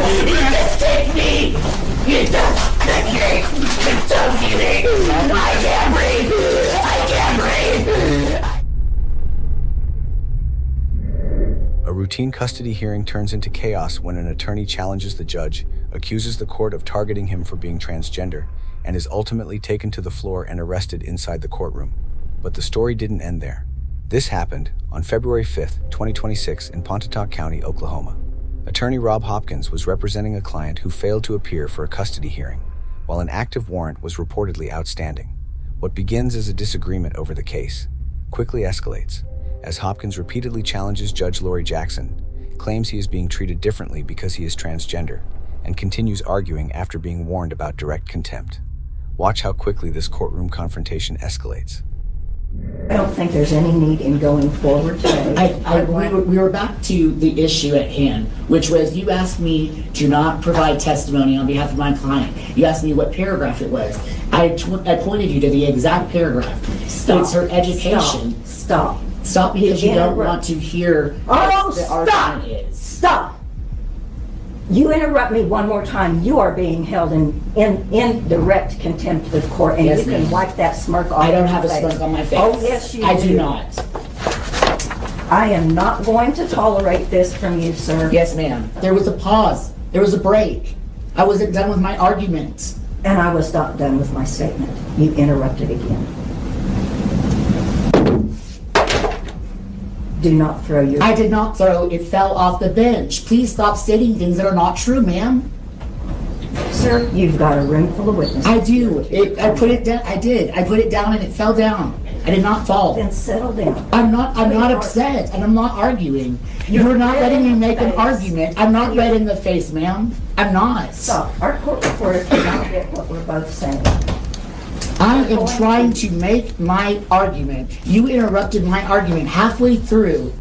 You just take me! You just take me! Don't give me! I can't breathe! I can't breathe! A routine custody hearing turns into chaos when an attorney challenges the judge, accuses the court of targeting him for being transgender, and is ultimately taken to the floor and arrested inside the courtroom. But the story didn't end there. This happened on February 5th, 2026 in Pontotoc County, Oklahoma. Attorney Rob Hopkins was representing a client who failed to appear for a custody hearing, while an active warrant was reportedly outstanding. What begins as a disagreement over the case quickly escalates, as Hopkins repeatedly challenges Judge Laurie Jackson, claims he is being treated differently because he is transgender, and continues arguing after being warned about direct contempt. Watch how quickly this courtroom confrontation escalates. I don't think there's any need in going forward today. We were back to the issue at hand, which was you asked me to not provide testimony on behalf of my client. You asked me what paragraph it was. I pointed you to the exact paragraph. Stop. It's her education. Stop. Stop because you don't want to hear what the argument is. Stop. You interrupt me one more time, you are being held in direct contempt of court, and yes, you can wipe that smirk off. I don't have a smirk on my face. Oh, yes, you do. I do not. I am not going to tolerate this from you, sir. Yes, ma'am. There was a pause. There was a break. I wasn't done with my argument. And I was not done with my statement. You interrupted again. Do not throw your... I did not throw. It fell off the bench. Please stop stating things that are not true, ma'am. Sir, you've got a room full of witnesses. I do. I put it down. I did. I put it down and it fell down. I did not fall. Then settle down. I'm not upset and I'm not arguing. You're not letting me make an argument. I'm not red in the face, ma'am. I'm not. Stop. Our court reporter cannot get what we're both saying. I am trying to make my argument. You interrupted my argument halfway through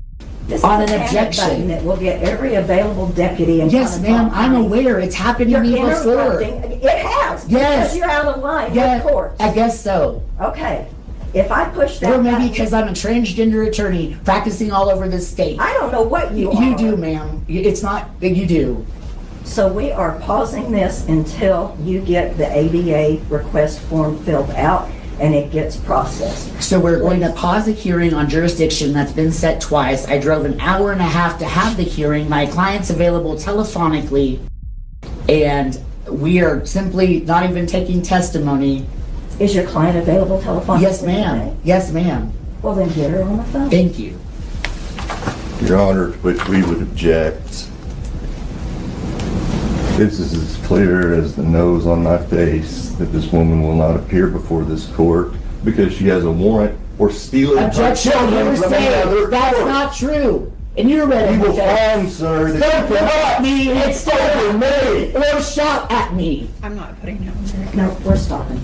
on an objection. That will get every available deputy in. Yes, ma'am, I'm aware. It's happened to me before. It has. Yes. Because you're out of line with court. I guess so. Okay. If I push that or maybe because I'm a transgender attorney practicing all over the state. I don't know what you are. You do, ma'am. It's not, you do. So we are pausing this until you get the ADA request form filled out and it gets processed. So we're going to pause the hearing on jurisdiction that's been set twice. I drove an hour and a half to have the hearing. My client's available telephonically, and we are simply not even taking testimony. Is your client available telephonically? Yes, ma'am. Yes, ma'am. Well, then get her on the phone. Thank you. Your Honor, to which we would object. This is as clear as the nose on my face that this woman will not appear before this court because she has a warrant for stealing. Objection, that's not true. And you're ready. You will find, sir, that you cannot me and stare me or shout at me. I'm not putting down there. No, we're stopping.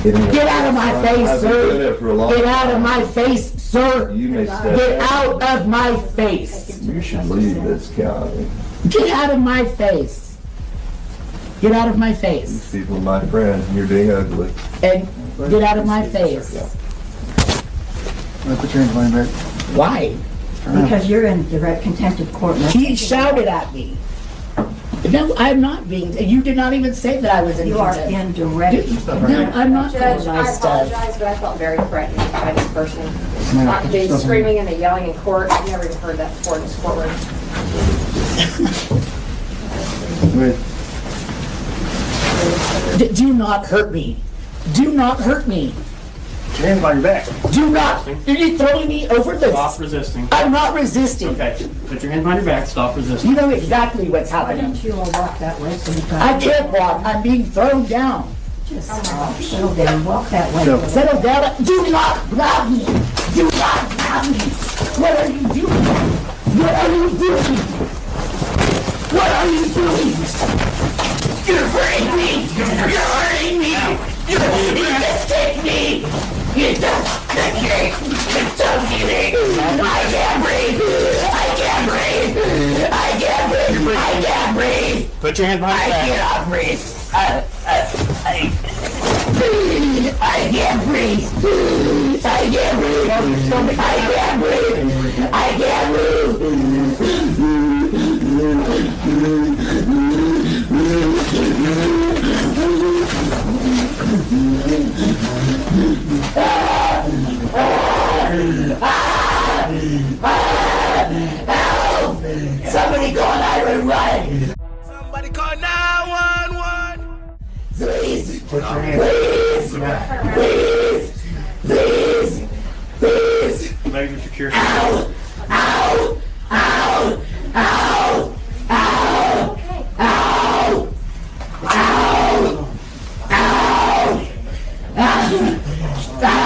Get out of my face, sir. Get out of my face, sir. You may step Get out of my face. You should leave this county. Get out of my face. Get out of my These face. people are my friends, and you're being ugly. And get out of my face. Put your hands behind your back. Why? Because you're in direct contempt of court. He shouted at me. No, I'm not being. You did not even say that I was in You are contempt. in direct. No, I'm not Judge, doing I my stuff. apologize, but I felt very threatened by this person. Not being screaming and yelling in court. I've never even heard that before in this courtroom. Do not hurt me. Do not hurt me. Put your hands behind your back. Do not. Are you throwing me over the... Stop resisting. I'm not resisting. Okay. Put your hands behind your back. Stop resisting. You know exactly what's Why happening. don't you all walk that way sometimes? I can't walk. I'm being thrown down. Just stop. Settle down. Walk that way. Settle down. Do not grab me. Do not grab me. What are you doing? What are you doing? What are you doing? You're hurting me. You're hurting me. You just take me. You just take me. Don't give me. I can't breathe. I can't breathe. I can't breathe. I can't breathe. Put your hands behind your back. I cannot breathe. I can't breathe. I can't breathe. I can't breathe. I can't breathe. Somebody call 911! Somebody call 911! Please! Put your hands. Please! Major security. Ow! Ow! Ow! Ow! Ow! Ow! Ow! Ow!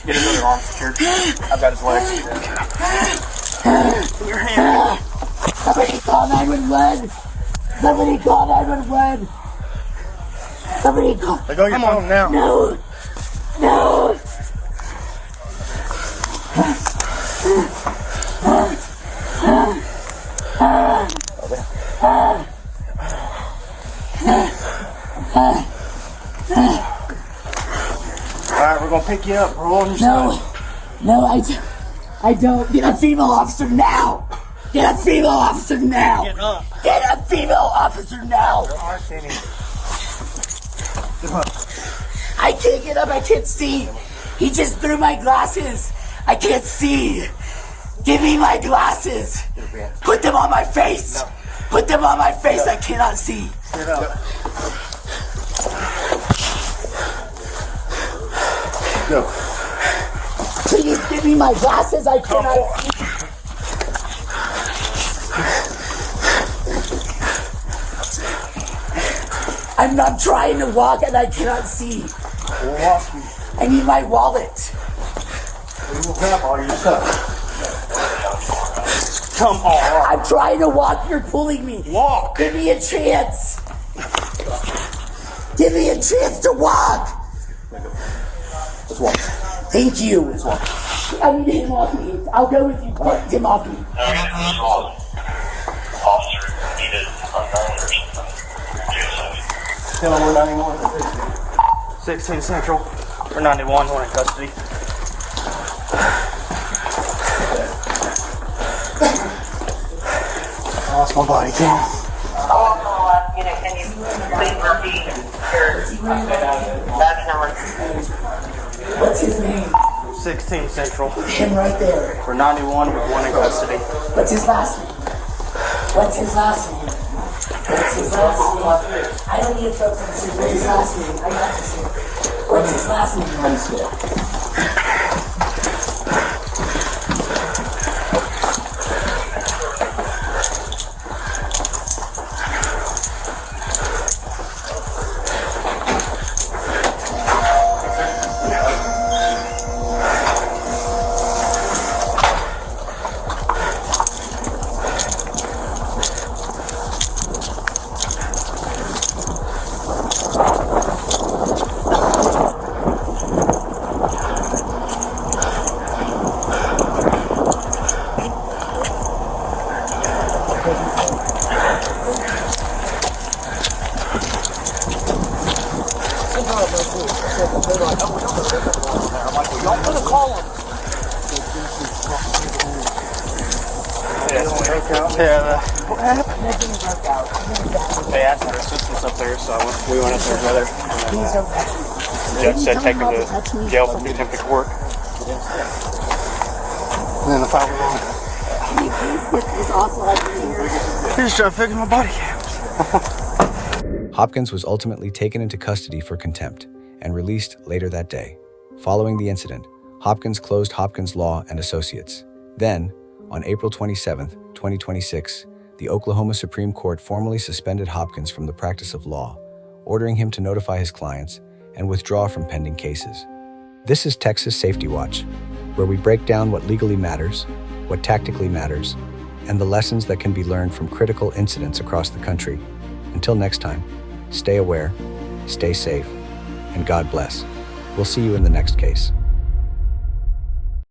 Get his other arm secured. I've got his legs. Your hand. Somebody call 911! Somebody call 911! Somebody call... Let go of your phone now. No! No! Alright, we're gonna pick you up. Roll on your side. No, I don't. Get a female officer now! Get a female officer now! Get up. Get a female officer now! There are any. Get up. I can't get up, I can't see. He just threw my glasses. I can't see. Give me my glasses. Put them on my face. No. Put them on my face, I cannot see. Get up. Go. Please give me my glasses, I cannot see. I'm trying to walk and I cannot see. We'll walk you. I need my wallet. We will grab all your stuff. Come on. I'm trying to walk, you're pulling me. Walk. Give me a chance. Give me a chance to walk. Let's walk. Thank you. Let's walk. I need him off me. I'll go with you. Get him off me. Officer needed unknown or something. Tell him we're 91. 16 Central. We're 91. We're in custody. I lost my body cam. Can you please repeat your badge number? What's his name? 16 Central. Him right there. We're 91 with one in custody. What's his last name? What's his last name? What's his last name? I don't need a photo. What's his last name? I got this here. What's his last name? What happened? They asked for assistance up there, so we went up there together. The judge said take him to jail for contempt of court. And then the file was on. Can you please get this off while I'm here? He just trying to fix my body cam. Hopkins was ultimately taken into custody for contempt and released later that day. Following the incident, Hopkins closed Hopkins Law and Associates. Then, on April 27, 2026, the Oklahoma Supreme Court formally suspended Hopkins from the practice of law, ordering him to notify his clients and withdraw from pending cases. This is Texas Safety Watch, where we break down what legally matters, what tactically matters, and the lessons that can be learned from critical incidents across the country. Until next time, stay aware, stay safe, and God bless. We'll see you in the next case.